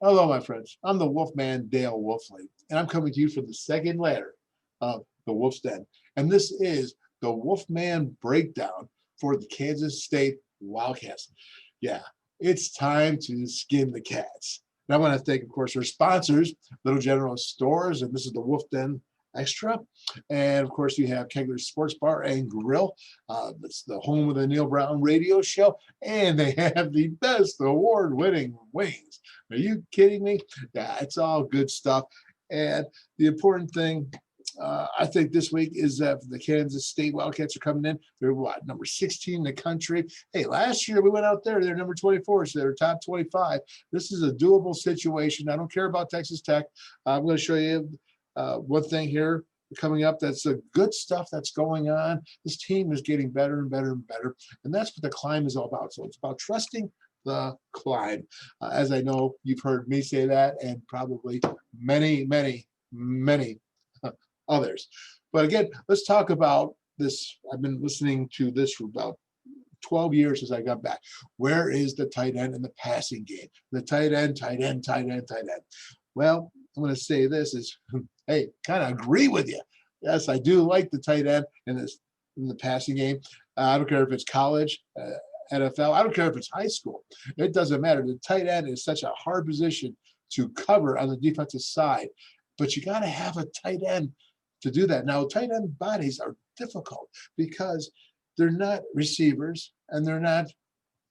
Hello, my friends. I'm the Wolfman Dale Wolfley, and I'm coming to you from the second layer of the Wolf's Den. And this is the Wolfman breakdown for the Kansas State Wildcats. Yeah, it's time to skin the cats. And I want to thank, of course, our sponsors, Little General Stores, and this is the Wolf Den Extra. And of course, you have Kegler's Sports Bar and Grill. It's the home of the Neil Brown radio show, and they have the best award-winning wings. Are you kidding me? Yeah, it's all good stuff. And the important thing, I think this week is that the Kansas State Wildcats are coming in. They're what, number 16 in the country? Hey, last year we went out there. They're number 24, so they're top 25. This is a doable situation. I don't care about Texas Tech. I'm going to show you one thing here coming up. That's the good stuff that's going on. This team is getting better and better and better, and that's what the climb is all about. So it's about trusting the climb. As I know, you've heard me say that, and probably many, many, many others. But again, let's talk about this. I've been listening to this for about 12 years since I got back. Where is the tight end in the passing game? The tight end, tight end, tight end, tight end. Well, I'm going to say this is, hey, kind of agree with you. Yes, I do like the tight end in the passing game. I don't care if it's college, NFL. I don't care if it's high school. It doesn't matter. The tight end is such a hard position to cover on the defensive side, but you got to have a tight end to do that. Now, tight end bodies are difficult because they're not receivers and they're not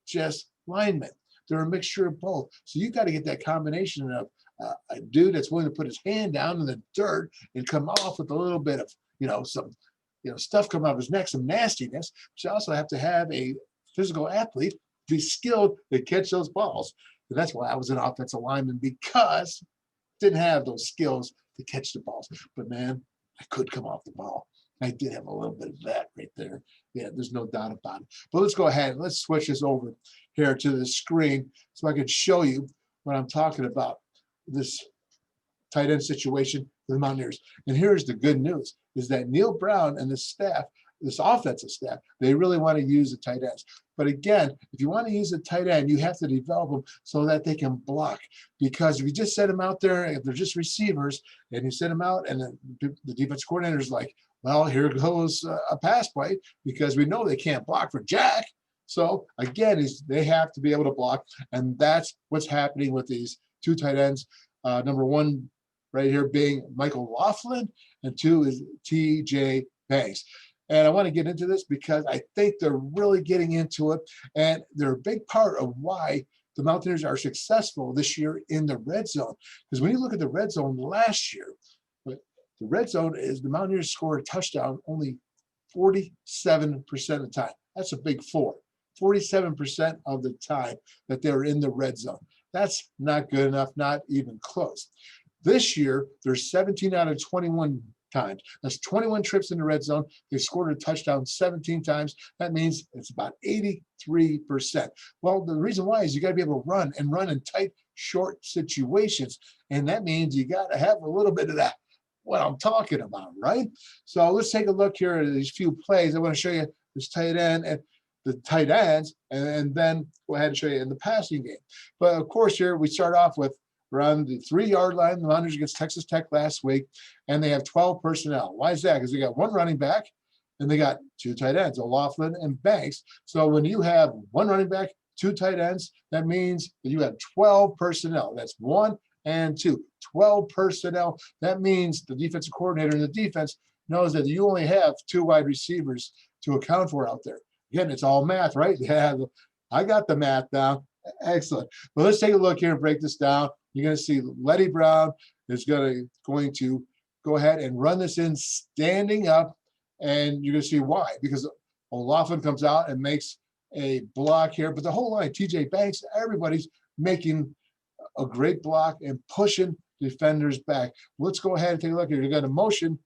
just linemen. They're a mixture of both. So you got to get that combination of a dude that's willing to put his hand down in the dirt and come off with a little bit of, some, stuff come out of his neck, some nastiness. But you also have to have a physical athlete, be skilled to catch those balls. And that's why I was an offensive lineman, because I didn't have those skills to catch the balls. But man, I could come off the ball. I did have a little bit of that right there. Yeah, there's no doubt about it. But let's go ahead and let's switch this over here to the screen so I can show you what I'm talking about, this tight end situation for the Mountaineers. And here's the good news, is that Neil Brown and the staff, this offensive staff, they really want to use the tight ends. But again, if you want to use a tight end, you have to develop them so that they can block. Because if you just set them out there, if they're just receivers, and you set them out, and the defense coordinator is like, well, here goes a pass play, because we know they can't block for jack. So again, they have to be able to block, and that's what's happening with these two tight ends. Number one right here being Michael Laughlin, and two is TJ Banks. And I want to get into this because I think they're really getting into it, and they're a big part of why the Mountaineers are successful this year in the red zone. Because when you look at the red zone last year, the red zone is the Mountaineers score a touchdown only 47% of the time. That's a big four. 47% of the time that they're in the red zone. That's not good enough, not even close. This year, there's 17 out of 21 times. That's 21 trips in the red zone. They scored a touchdown 17 times. That means it's about 83%. Well, the reason why is you got to be able to run in tight, short situations. And that means you got to have a little bit of that, what I'm talking about, right? So let's take a look here at these few plays. I want to show you this tight end and the tight ends, and then go ahead and show you in the passing game. But of course, here we start off with around the 3-yard line, the Mountaineers against Texas Tech last week, and they have 12 personnel. Why is that? Because they got one running back, and they got two tight ends, O'Laughlin and Banks. So when you have one running back, two tight ends, that means that you have 12 personnel. That's 1 and 2, 12 personnel. That means the defensive coordinator in the defense knows that you only have 2 wide receivers to account for out there. Again, it's all math, right? Yeah, I got the math down. Excellent. Well, let's take a look here and break this down. You're going to see Letty Brown is going to go ahead and run this in standing up, and you're going to see why. Because O'Laughlin comes out and makes a block here, but the whole line, TJ Banks, everybody's making a great block and pushing defenders back. Let's go ahead and take a look here. You're going to motion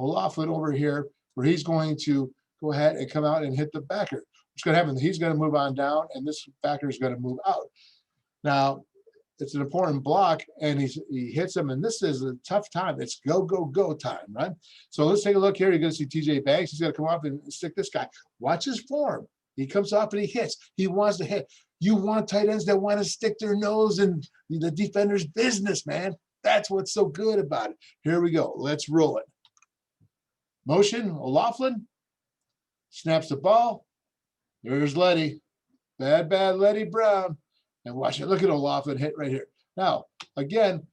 O'Laughlin over here, where he's going to go ahead and come out and hit the backer. What's going to happen? He's going to move on down, and this backer is going to move out. Now, it's an important block, and he hits him, and this is a tough time. It's go, go, go time, right? So let's take a look here. You're going to see TJ Banks. He's going to come up and stick this guy. Watch his form. He comes up and he hits. He wants to hit. You want tight ends that want to stick their nose in the defender's business, man. That's what's so good about it. Here we go. Let's roll it. Motion, O'Laughlin snaps the ball. There's Letty. Bad Letty Brown. And watch it. Look at O'Laughlin hit right here. Now, again,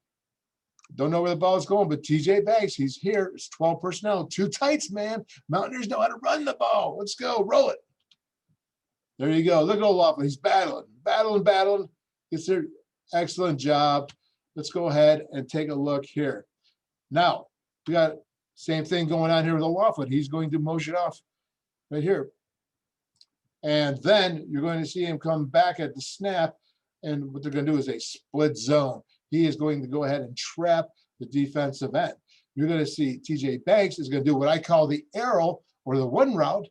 don't know where the ball is going, but TJ Banks, he's here. It's 12 personnel, 2 tights, man. Mountaineers know how to run the ball. Let's go. Roll it. There you go. Look at O'Laughlin. He's battling. It's an excellent job. Let's go ahead and take a look here. Now, we got same thing going on here with O'Laughlin. He's going to motion off right here. And then you're going to see him come back at the snap. And what they're going to do is a split zone. He is going to go ahead and trap the defensive end. You're going to see TJ Banks is going to do what I call the arrow or the one route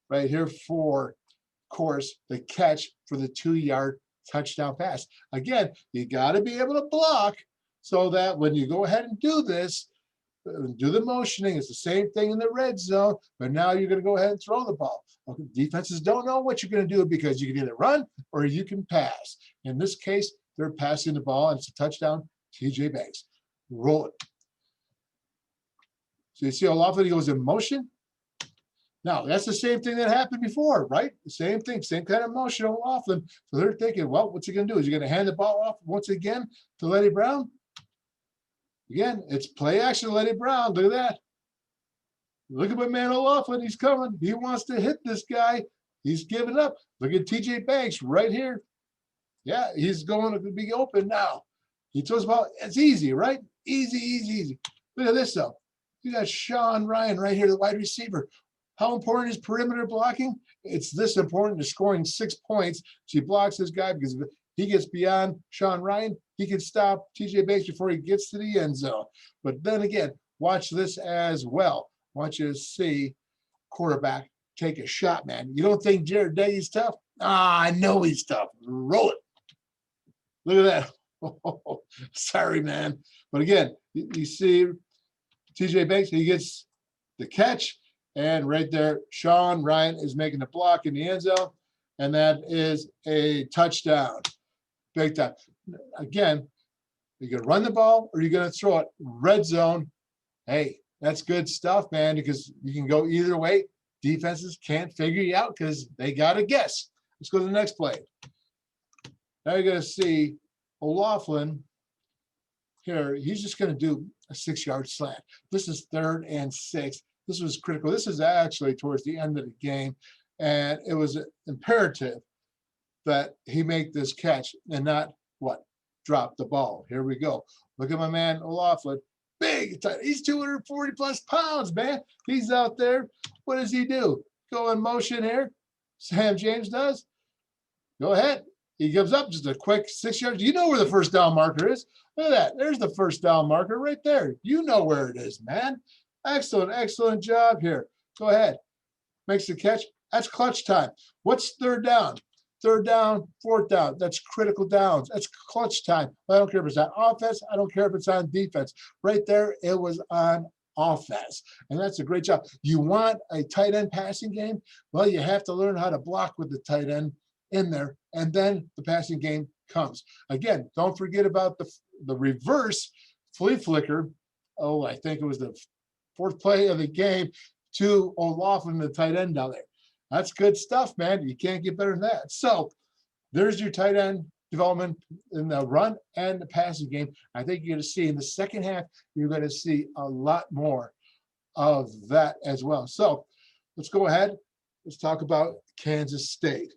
right here for, of course, the catch for the 2-yard touchdown pass. Again, you got to be able to block so that when you go ahead and do this, do the motioning, it's the same thing in the red zone, but now you're going to go ahead and throw the ball. Okay, defenses don't know what you're going to do because you can either run or you can pass. In this case, they're passing the ball, and it's a touchdown, TJ Banks. Roll it. So you see O'Laughlin, he goes in motion. Now, that's the same thing that happened before, right? The same thing, same kind of motion, O'Laughlin. So they're thinking, well, what's he going to do? Is he going to hand the ball off once again to Letty Brown? Again, it's play action, Letty Brown. Look at that. Look at my man O'Laughlin. He's coming. He wants to hit this guy. He's giving up. Look at TJ Banks right here. Yeah, he's going to be open now. He throws the ball. It's easy, right? Easy. Look at this, though. You got Sean Ryan right here, the wide receiver. How important is perimeter blocking? It's this important to scoring 6 points. She blocks this guy because if he gets beyond Sean Ryan, he can stop TJ Banks before he gets to the end zone. But then again, watch this as well. I want you to see quarterback take a shot, man. You don't think Jared Day's tough? I know he's tough. Roll it. Look at that. Oh, sorry, man. But again, you see TJ Banks, he gets the catch. And right there, Sean Ryan is making the block in the end zone. And that is a touchdown. Big time. Again, you're going to run the ball or you're going to throw it. Red zone. Hey, that's good stuff, man, because you can go either way. Defenses can't figure you out because they got to guess. Let's go to the next play. Now you're going to see O'Laughlin here. He's just going to do a 6-yard slant. This is 3rd and 6. This was critical. This is actually towards the end of the game, and it was imperative that he make this catch and not drop the ball. Here we go. Look at my man O'Laughlin. Big, he's 240 plus pounds, man. He's out there. What does he do? Go in motion here. Sam James does. Go ahead. He gives up just a quick 6 yards. You know where the first down marker is. Look at that. There's the first down marker right there. You know where it is, man. Excellent job here. Go ahead. Makes the catch. That's clutch time. What's 3rd down? 3rd down, 4th down. That's critical downs. That's clutch time. I don't care if it's on offense. I don't care if it's on defense. Right there, it was on offense. And that's a great job. You want a tight end passing game? Well, you have to learn how to block with the tight end in there. And then the passing game comes. Again, don't forget about the reverse flea flicker. Oh, I think it was the 4th play of the game to O'Laughlin, the tight end down there. That's good stuff, man. You can't get better than that. So there's your tight end development in the run and the passing game. I think you're going to see in the second half, you're going to see a lot more of that as well. So let's go ahead. Let's talk about Kansas State.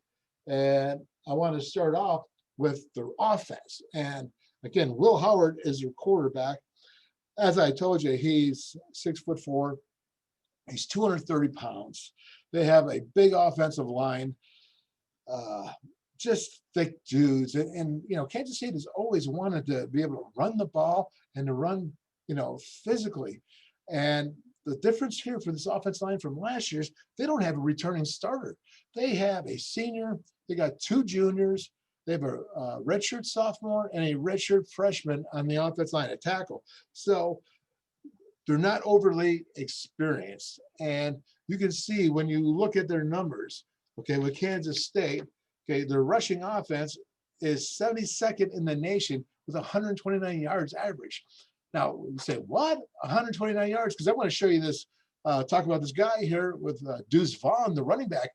And I want to start off with their offense. And again, Will Howard is your quarterback. As I told you, he's 6'4". He's 230 pounds. They have a big offensive line, just thick dudes. And you know, Kansas State has always wanted to be able to run the ball and to run, physically. And the difference here for this offensive line from last year's, they don't have a returning starter. They have a senior. They got 2 juniors. They have a redshirt sophomore and a redshirt freshman on the offensive line, a tackle. So they're not overly experienced. And you can see when you look at their numbers, okay, with Kansas State, Okay, their rushing offense is 72nd in the nation with 129 yards average. Now, you say, what? 129 yards? Because I want to show you this, talk about this guy here with Deuce Vaughn, the running back.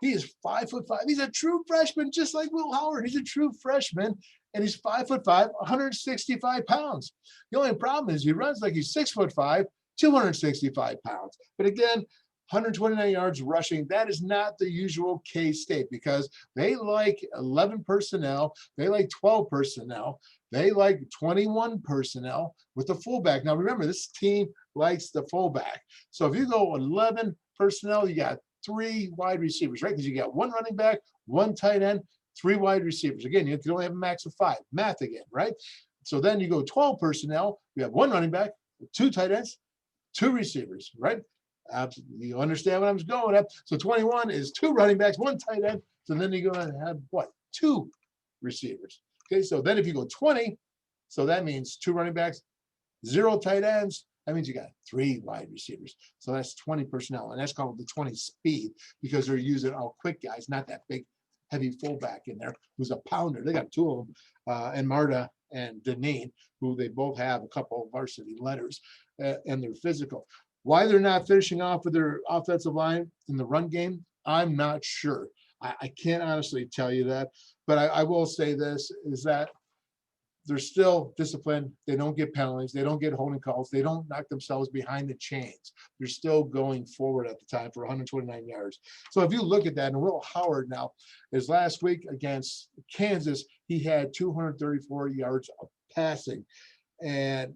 He is 5'5". He's a true freshman, just like Will Howard. He's a true freshman, and he's 5'5", 165 pounds. The only problem is he runs like he's 6'5", 265 pounds. But again, 129 yards rushing, that is not the usual K-State because they like 11 personnel, they like 12 personnel, they like 21 personnel with the fullback. Now remember, this team likes the fullback. So if you go 11 personnel, you got 3 wide receivers, right? Because you got 1 running back, 1 tight end, 3 wide receivers. Again, you can only have a max of 5. Math again, right? So then you go 12 personnel, you have 1 running back, 2 tight ends, 2 receivers, right? Absolutely. You understand what I'm going at? So 21 is 2 running backs, 1 tight end. So then you're going to have what? 2 receivers. Okay, so then if you go 20, so that means 2 running backs, 0 tight ends. That means you got 3 wide receivers. So that's 20 personnel. And that's called the 20 speed because they're using all quick guys, not that big, heavy fullback in there who's a pounder. They got 2 of them, and Marta and Deneen, who they both have a couple of varsity letters, and they're physical. Why they're not finishing off with their offensive line in the run game, I'm not sure. I can't honestly tell you that, but I will say this, is that they're still disciplined. They don't get penalties. They don't get holding calls. They don't knock themselves behind the chains. They're still going forward at the time for 129 yards. So if you look at that, and Will Howard now, his last week against Kansas, he had 234 yards of passing. And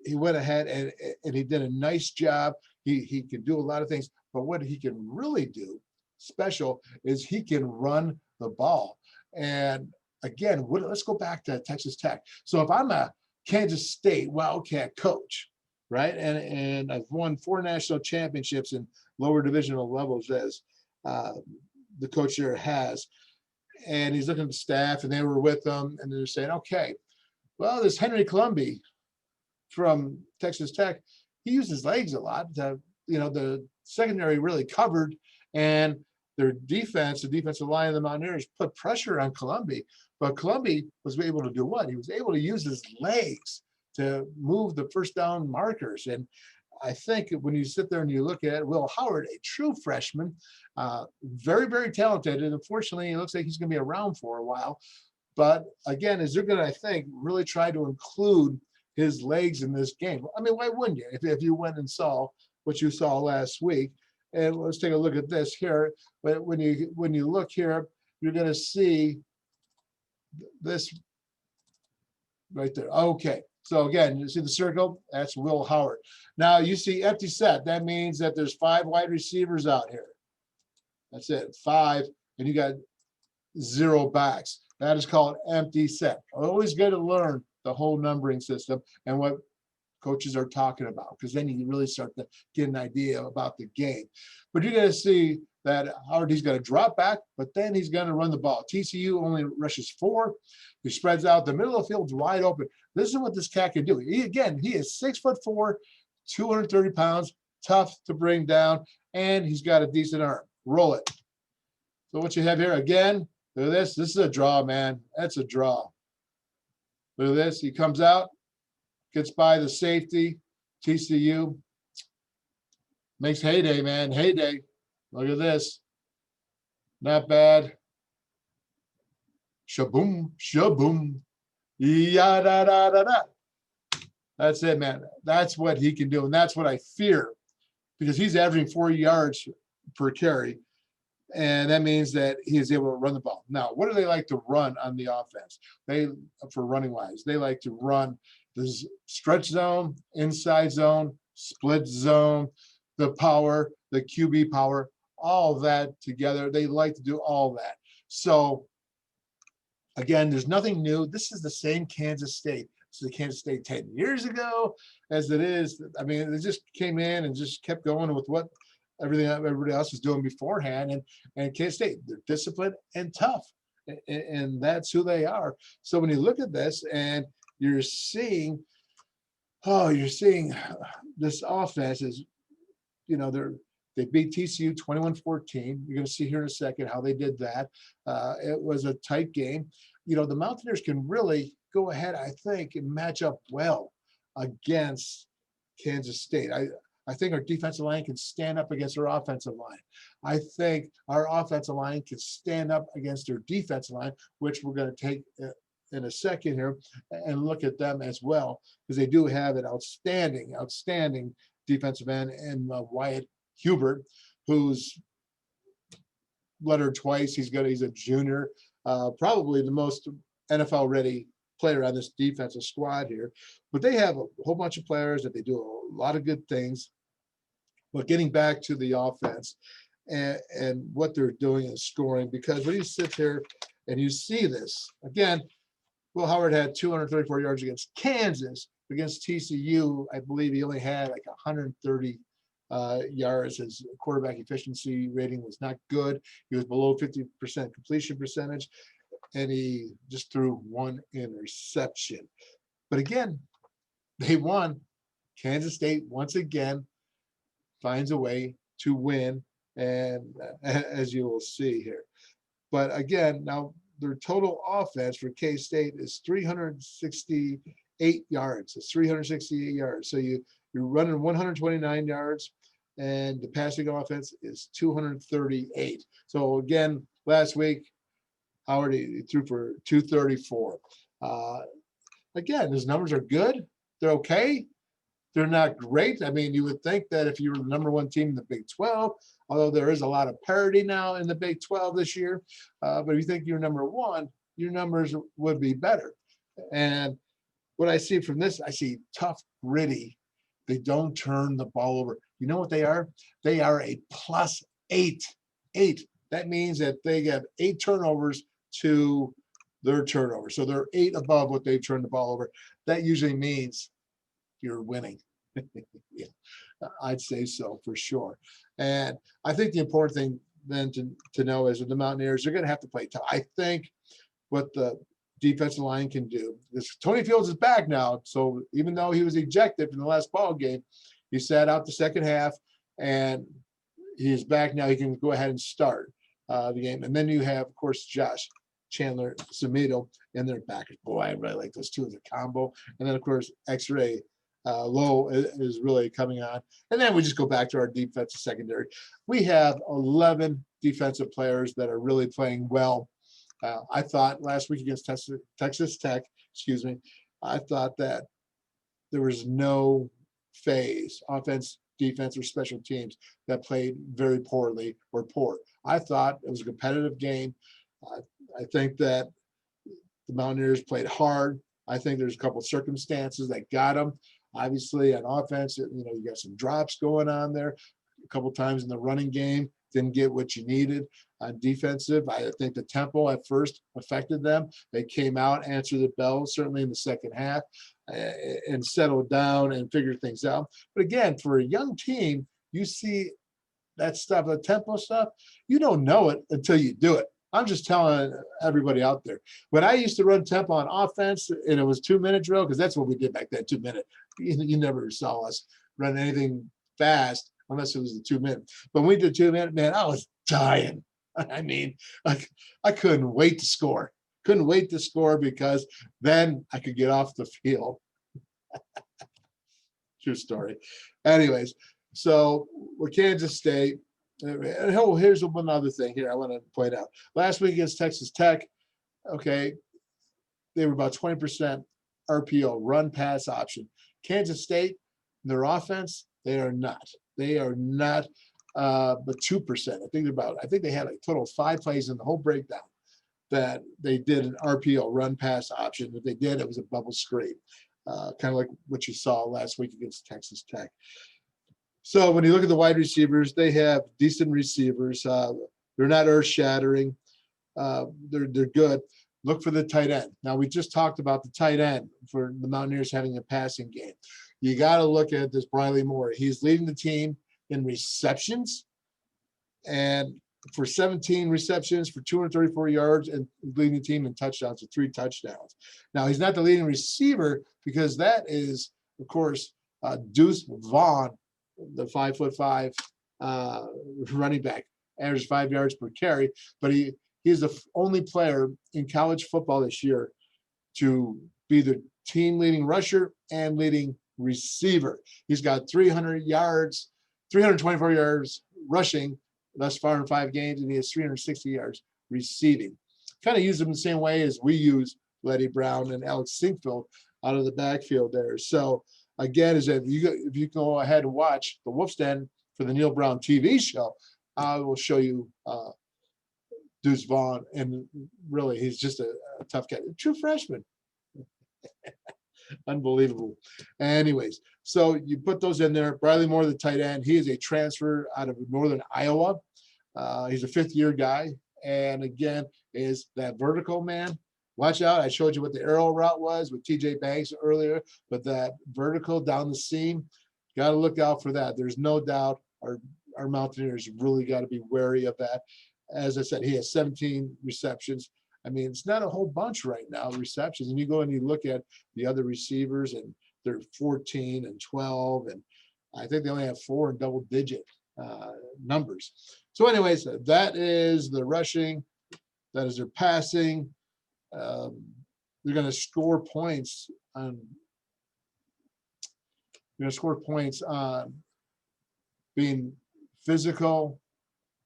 he went ahead and he did a nice job. He can do a lot of things, but what he can really do special is he can run the ball. And again, let's go back to Texas Tech. So if I'm a Kansas State Wildcat coach, right, and I've won 4 national championships in lower divisional levels as the coach there has, and he's looking at the staff, and they were with them, and they're saying, okay, well, this Henry Colombi from Texas Tech, he used his legs a lot. The secondary really covered, and their defense, the defensive line of the Mountaineers, put pressure on Colombi. But Colombi was able to do what? He was able to use his legs to move the first down markers. And I think when you sit there and you look at Will Howard, a true freshman, very, very talented. And unfortunately, it looks like he's going to be around for a while. But again, is they're going to, I think, really try to include his legs in this game. I mean, why wouldn't you? If you went and saw what you saw last week, and let's take a look at this here. But when you look here, you're going to see this right there. Okay. So again, you see the circle? That's Will Howard. Now you see empty set. That means that there's 5 wide receivers out here. That's it, 5, and you got 0 backs. That is called empty set. Always got to learn the whole numbering system and what coaches are talking about, because then you really start to get an idea about the game. But you're going to see that Howard, he's going to drop back, but then he's going to run the ball. TCU only rushes 4. He spreads out. The middle of the field's wide open. This is what this cat can do. He is 6'4", 230 pounds, tough to bring down, and he's got a decent arm. Roll it. So what you have here, again, look at this. This is a draw, man. That's a draw. Look at this. He comes out, gets by the safety. TCU makes heyday, man. Heyday. Look at this. Not bad. Shaboom, shaboom. Ya-da-da-da-da. That's it, man. That's what he can do. And that's what I fear, because he's averaging 4 yards per carry. And that means that he is able to run the ball. Now, what do they like to run on the offense? For running wise, they like to run this stretch zone, inside zone, split zone, the power, the QB power, all that together. They like to do all that. So again, there's nothing new. This is the same Kansas State. This is the Kansas State 10 years ago as it is. I mean, they just came in and just kept going with what everybody else was doing beforehand. And Kansas State, they're disciplined and tough. And that's who they are. So when you look at this and you're seeing this offense is, they're They beat TCU 21-14. You're going to see here in a second how they did that. It was a tight game. You know, the Mountaineers can really go ahead, I think, and match up well against Kansas State. I think our defensive line can stand up against our offensive line. I think our offensive line can stand up against their defensive line, which we're going to take in a second here and look at them as well, because they do have an outstanding defensive end in Wyatt Hubert, who's lettered twice. He's a junior, probably the most NFL ready player on this defensive squad here. But they have a whole bunch of players that they do a lot of good things. But getting back to the offense and what they're doing is scoring, because when you sit there and you see this again, Will Howard had 234 yards against Kansas. Against TCU, I believe he only had like 130 yards. His quarterback efficiency rating was not good. He was below 50% completion percentage, and he just threw one interception. But again, they won. Kansas State once again finds a way to win, and as you will see here. But again, now their total offense for K-State is 368 yards. It's 368 yards. So you're running 129 yards, and the passing offense is 238. So again, last week, Howard he threw for 234. Again, his numbers are good. They're okay. They're not great. I mean, you would think that if you were the number one team in the Big 12, although there is a lot of parity now in the Big 12 this year, but if you think you're number one, your numbers would be better. And what I see from this, I see tough, gritty. They don't turn the ball over. You know what they are? They are a +8. That means that they have 8 turnovers to their turnover. So they're 8 above what they turn the ball over. That usually means you're winning. Yeah, I'd say so for sure. And I think the important thing then to know is that the Mountaineers are going to have to play tough. I think what the defensive line can do is Tony Fields is back now. So even though he was ejected from the last ball game, he sat out the second half, and he's back now. He can go ahead and start the game. And then you have, of course, Josh Chandler Samito in their backers. Boy, I really like those two as a combo. And then, of course, X-Ray Low is really coming on. And then we just go back to our defensive secondary. We have 11 defensive players that are really playing well. I thought last week against Texas Tech, I thought that there was no phase, offense, defense, or special teams that played very poorly or poor. I thought it was a competitive game. I think that the Mountaineers played hard. I think there's a couple of circumstances that got them. Obviously, on offense, you got some drops going on there. A couple times in the running game, didn't get what you needed. On defensive, I think the tempo at first affected them. They came out, answered the bell, certainly in the second half, and settled down and figured things out. But again, for a young team, you see that stuff, the tempo stuff, you don't know it until you do it. I'm just telling everybody out there. When I used to run tempo on offense, and it was 2-minute drill, because that's what we did back then, 2 minute. You never saw us run anything fast unless it was the 2 minute. But when we did 2 minute, man, I was dying. I mean, I couldn't wait to score. Couldn't wait to score, because then I could get off the field. True story. Anyways, so we're Kansas State. And here's one other thing here I want to point out. Last week against Texas Tech, okay, they were about 20% RPO, run pass option. Kansas State, their offense, they are not. They are not, but 2%. I think they had a total of 5 plays in the whole breakdown that they did an RPO, run pass option. If they did, it was a bubble screen, kind of like what you saw last week against Texas Tech. So when you look at the wide receivers, they have decent receivers. They're not earth-shattering. They're good. Look for the tight end. Now, we just talked about the tight end for the Mountaineers having a passing game. You got to look at this Briley Moore. He's leading the team in receptions, and for 17 receptions for 234 yards, and leading the team in touchdowns with 3 touchdowns. Now, he's not the leading receiver, because that is, of course, Deuce Vaughn, the 5'5" uh, running back, averaged 5 yards per carry. But he's the only player in college football this year to be the team leading rusher and leading receiver. He's got 300 yards, 324 yards rushing thus far in 5 games, and he has 360 yards receiving. Kind of use them the same way as we use Letty Brown and Alex Sinkfield out of the backfield there. So again, is if you go ahead and watch the Wolf's Den for the Neil Brown TV show, I will show you Deuce Vaughn, and really, he's just a tough guy, a true freshman. Unbelievable. Anyways, so you put those in there. Bradley Moore, the tight end, he is a transfer out of Northern Iowa. He's a fifth-year guy, and again, is that vertical man. Watch out. I showed you what the arrow route was with TJ Banks earlier, but that vertical down the seam, got to look out for that. There's no doubt our Mountaineers really got to be wary of that. As I said, he has 17 receptions. I mean, it's not a whole bunch right now, receptions. And you go and you look at the other receivers, and they're 14 and 12. And I think they only have 4 in double-digit numbers. So anyways, that is the rushing. That is their passing. They're going to score points on. They're going to score points on being physical,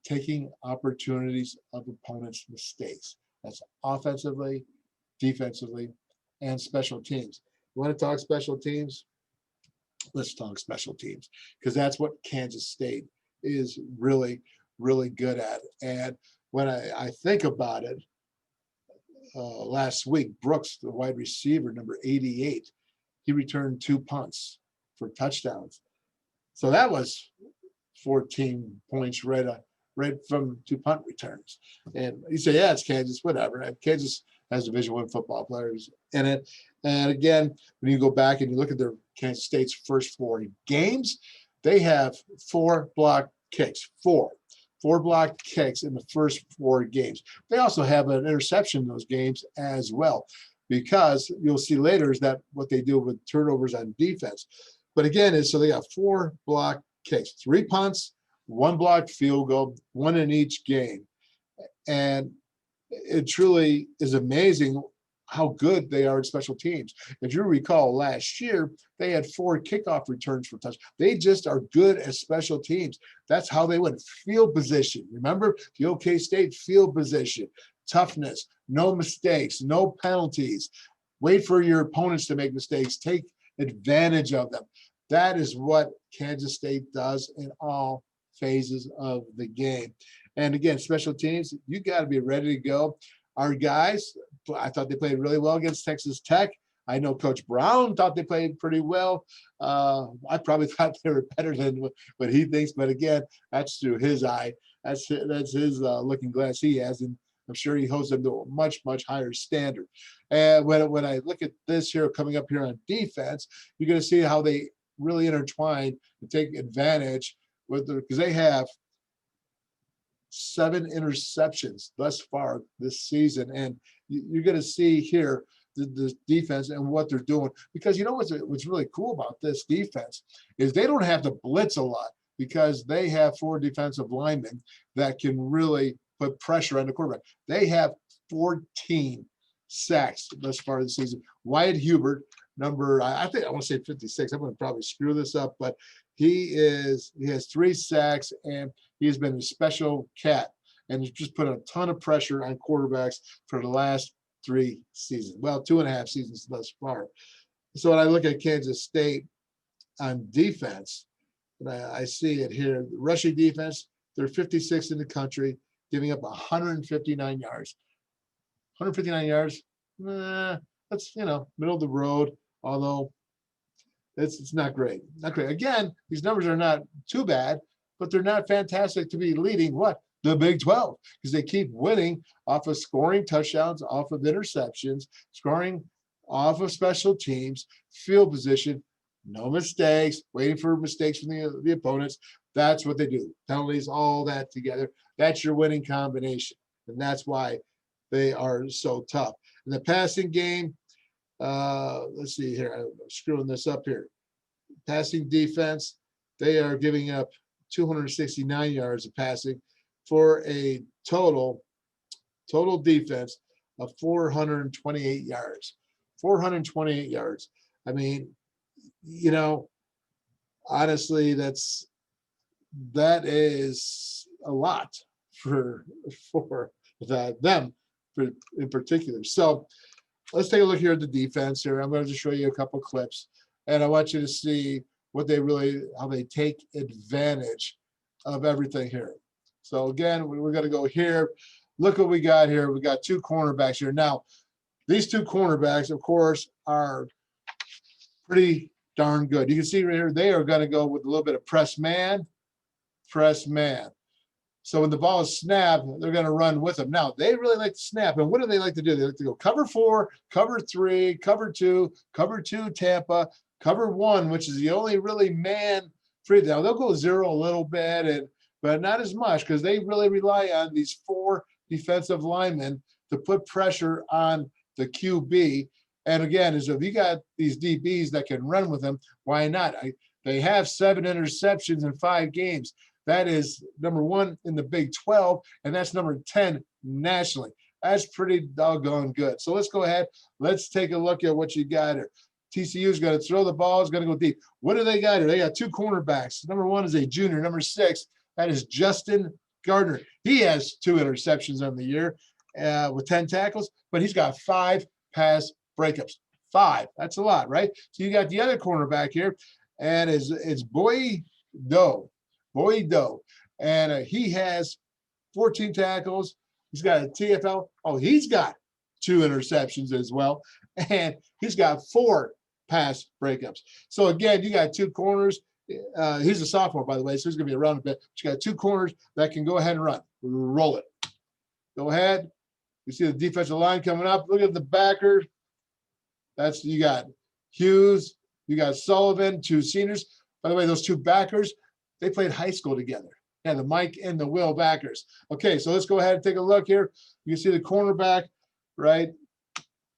taking opportunities of opponents' mistakes. That's offensively, defensively, and special teams. You want to talk special teams? Let's talk special teams, because that's what Kansas State is really, really good at. And when I think about it, last week, Brooks, the wide receiver, number 88, he returned 2 punts for touchdowns. So that was 14 points right from 2 punt returns. And you say, yeah, it's Kansas, whatever. Kansas has Division I football players in it. And again, when you go back and you look at their Kansas State's first 4 games, they have 4 block kicks, 4 block kicks in the first 4 games. They also have an interception in those games as well, because you'll see later is that what they do with turnovers on defense. But again, so they got 4 block kicks, 3 punts, 1 blocked field goal, 1 in each game. And it truly is amazing how good they are in special teams. If you recall last year, they had 4 kickoff returns for touch. They just are good at special teams. That's how they win. Field position. Remember the OK State field position, toughness, no mistakes, no penalties. Wait for your opponents to make mistakes. Take advantage of them. That is what Kansas State does in all phases of the game. And again, special teams, you got to be ready to go. Our guys, I thought they played really well against Texas Tech. I know Coach Brown thought they played pretty well. I probably thought they were better than what he thinks, but again, that's through his eye. That's his looking glass he has, and I'm sure he holds them to a much, much higher standard. And when I look at this here coming up here on defense, you're going to see how they really intertwine and take advantage with because they have 7 interceptions thus far this season, and you're going to see here the defense and what they're doing. Because you know what's really cool about this defense is they don't have to blitz a lot, because they have 4 defensive linemen that can really put pressure on the quarterback. They have 14 sacks thus far this season. Wyatt Hubert, number, I think I want to say 56. I'm going to probably screw this up, but he has 3 sacks, and he has been a special cat, and he's just put a ton of pressure on quarterbacks for the last 3 seasons. Well, 2.5 seasons thus far. So when I look at Kansas State on defense, and I see it here, the rushing defense, they're 56 in the country, giving up 159 yards. 159 yards, that's, middle of the road, although it's not great. Not great. Again, these numbers are not too bad, but they're not fantastic to be leading what? The Big 12, because they keep winning off of scoring touchdowns, off of interceptions, scoring off of special teams, field position, no mistakes, waiting for mistakes from the opponents. That's what they do. Penalties, all that together. That's your winning combination. And that's why they are so tough. In the passing game, let's see here. I'm screwing this up here. Passing defense, they are giving up 269 yards of passing for a total defense of 428 yards. 428 yards. I mean, you know, honestly, that is a lot for them in particular. So let's take a look here at the defense here. I'm going to just show you a couple clips, and I want you to see how they take advantage of everything here. So again, we're going to go here. Look what we got here. We got two cornerbacks here. Now, these two cornerbacks, of course, are pretty darn good. You can see right here, they are going to go with a little bit of press man. So when the ball is snapped, they're going to run with them. Now, they really like to snap. And what do they like to do? They like to go cover 4, cover 3, cover 2, cover 2 Tampa, cover 1, which is the only really man free. Now, they'll go zero a little bit, but not as much, because they really rely on these 4 defensive linemen to put pressure on the QB. And again, is if you got these DBs that can run with them, why not? They have 7 interceptions in 5 games. That is number 1 in the Big 12, and that's number 10 nationally. That's pretty doggone good. So let's go ahead. Let's take a look at what you got here. TCU is going to throw the ball. It's going to go deep. What do they got here? They got 2 cornerbacks. Number 1 is a junior. Number 6, that is Justin Gardner. He has 2 interceptions on the year with 10 tackles, but he's got 5 pass breakups. 5. That's a lot, right? So you got the other cornerback here, and it's Boy Doe. And he has 14 tackles. He's got a TFL. Oh, he's got 2 interceptions as well, and he's got 4 pass breakups. So again, you got 2 corners. He's a sophomore, by the way, so he's going to be around a bit. But you got 2 corners that can go ahead and run. Roll it. Go ahead. You see the defensive line coming up. Look at the backer. You got Hughes. You got Sullivan, 2 seniors. By the way, those 2 backers, they played high school together. Yeah, the Mike and the Will backers. Okay, so let's go ahead and take a look here. You can see the cornerback right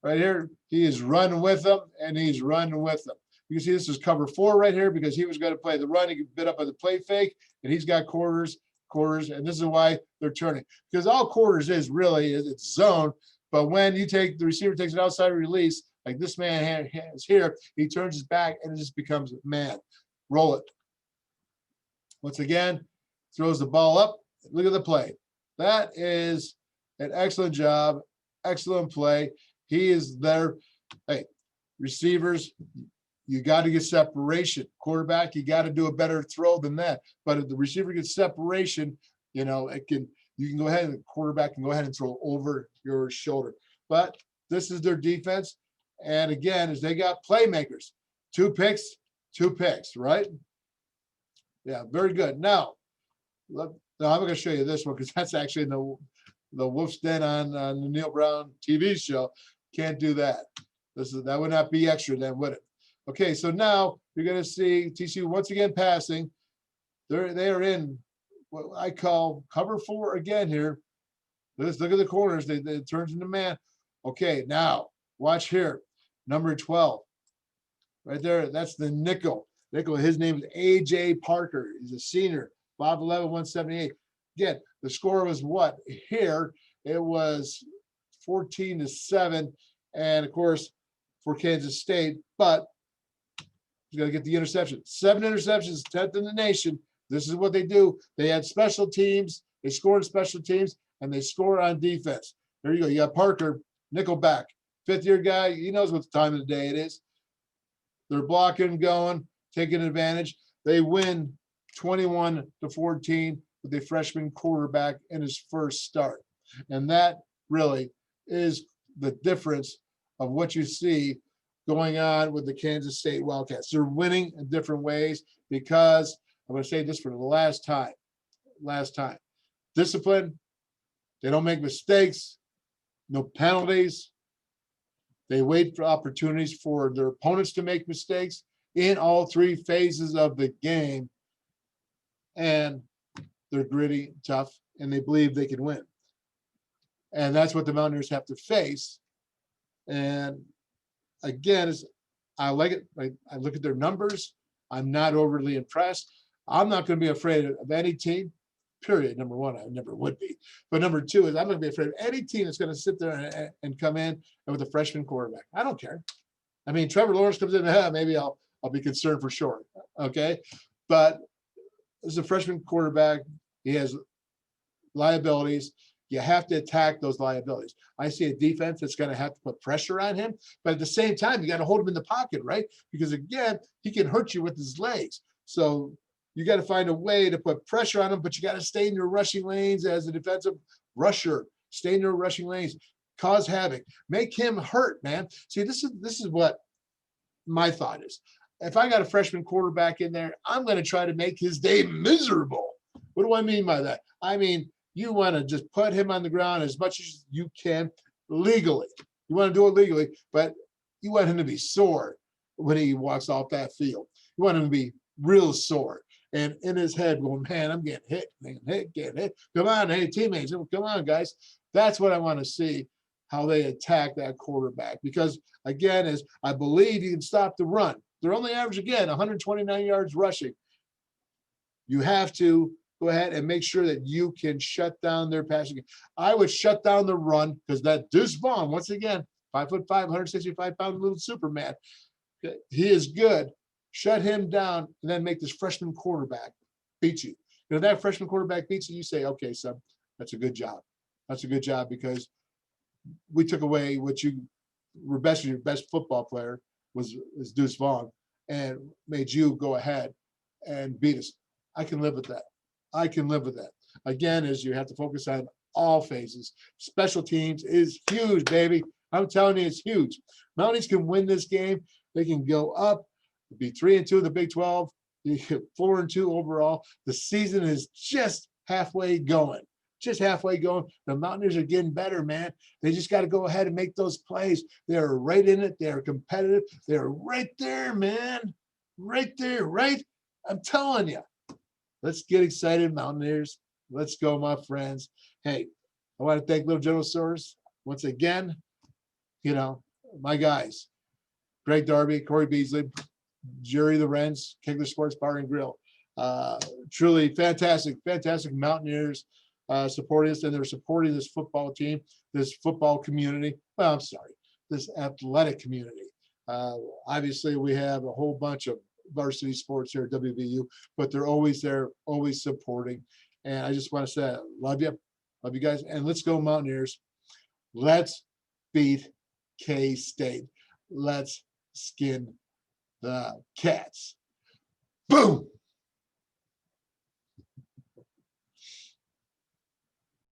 here. He is running with them, and he's running with them. You can see this is cover 4 right here because he was going to play the run. He bit up on the play fake, and he's got quarters, and this is why they're turning. Because all quarters is really it's zone, but when the receiver takes an outside release, like this man has here, he turns his back, and it just becomes man. Roll it. Once again, throws the ball up. Look at the play. That is an excellent job, excellent play. He is there. Hey, receivers, you got to get separation. Quarterback, you got to do a better throw than that. But if the receiver gets separation, you can go ahead, and the quarterback can go ahead and throw over your shoulder. But this is their defense. And again, as they got playmakers, 2 picks, right? Yeah, very good. Now I'm going to show you this one because that's actually in the Wolf's Den on the Neil Brown TV show. Can't do that. That would not be extra then, would it? Okay, so now you're going to see TCU once again passing. They are in what I call cover 4 again here. Let's look at the corners. They turns into man. Okay, now watch here. Number 12. Right there, that's the nickel. His name is A.J. Parker. He's a senior, 5'11", 178. Again, the score was what? Here, it was 14-7. And, of course, for Kansas State. But he's got to get the interception. 7 interceptions, 10th in the nation. This is what they do. They had special teams. They score in special teams, and they score on defense. There you go. You got Parker, nickel back. 5th-year guy. He knows what time of the day it is. They're blocking, going, taking advantage. They win 21-14 with a freshman quarterback in his first start. And that really is the difference of what you see going on with the Kansas State Wildcats. They're winning in different ways because I'm going to say this for the last time. Discipline. They don't make mistakes. No penalties. They wait for opportunities for their opponents to make mistakes in all 3 phases of the game. And they're gritty, tough, and they believe they can win. And that's what the Mountaineers have to face. And again, I like it. I look at their numbers. I'm not overly impressed. I'm not going to be afraid of any team, period. Number one, I never would be. But number two is I'm going to be afraid of any team that's going to sit there and come in and with a freshman quarterback. I don't care. I mean, Trevor Lawrence comes in, maybe I'll be concerned for sure. Okay. But as a freshman quarterback, he has liabilities. You have to attack those liabilities. I see a defense that's going to have to put pressure on him, but at the same time, you got to hold him in the pocket, right? Because again, he can hurt you with his legs. So you got to find a way to put pressure on him, but you got to stay in your rushing lanes as a defensive rusher. Stay in your rushing lanes, cause havoc, make him hurt, man. See, this is what my thought is. If I got a freshman quarterback in there, I'm going to try to make his day miserable. What do I mean by that? I mean, you want to just put him on the ground as much as you can legally. You want to do it legally, but you want him to be sore when he walks off that field. You want him to be real sore. And in his head, well, man, I'm getting hit, getting hit. Come on, hey, teammates, come on, guys. That's what I want to see, how they attack that quarterback. Because, again, is I believe you can stop the run. They're only average, again, 129 yards rushing. You have to go ahead and make sure that you can shut down their passing game. I would shut down the run because that Deuce Vaughn, once again, 5'5", 165-pound little Superman, he is good. Shut him down and then make this freshman quarterback beat you. If that freshman quarterback beats you, you say, okay, son, that's a good job. That's a good job because we took away what you were best, your best football player was Deuce Vaughn, and made you go ahead and beat us. I can live with that. I can live with that. Again, is you have to focus on all phases. Special teams is huge, baby. I'm telling you, it's huge. Mounties can win this game. They can go up, be 3-2 in the Big 12, 4-2 overall. The season is just halfway going. Just halfway going. The Mountaineers are getting better, man. They just got to go ahead and make those plays. They're right in it. They're competitive. They're right there, man. Right there, right? I'm telling you. Let's get excited, Mountaineers. Let's go, my friends. Hey, I want to thank Little General Stores once again. You know, my guys, Greg Darby, Corey Beasley, Jerry Lorenz, Kegler Sports Bar and Grill. Truly fantastic, fantastic Mountaineers supporting us, and they're supporting this football team, this football community. Well, I'm sorry, this athletic community. Obviously, we have a whole bunch of varsity sports here at WVU, but they're always there, always supporting. And I just want to say, love you guys, and let's go Mountaineers. Let's beat K-State. Let's skin the Cats. Boom.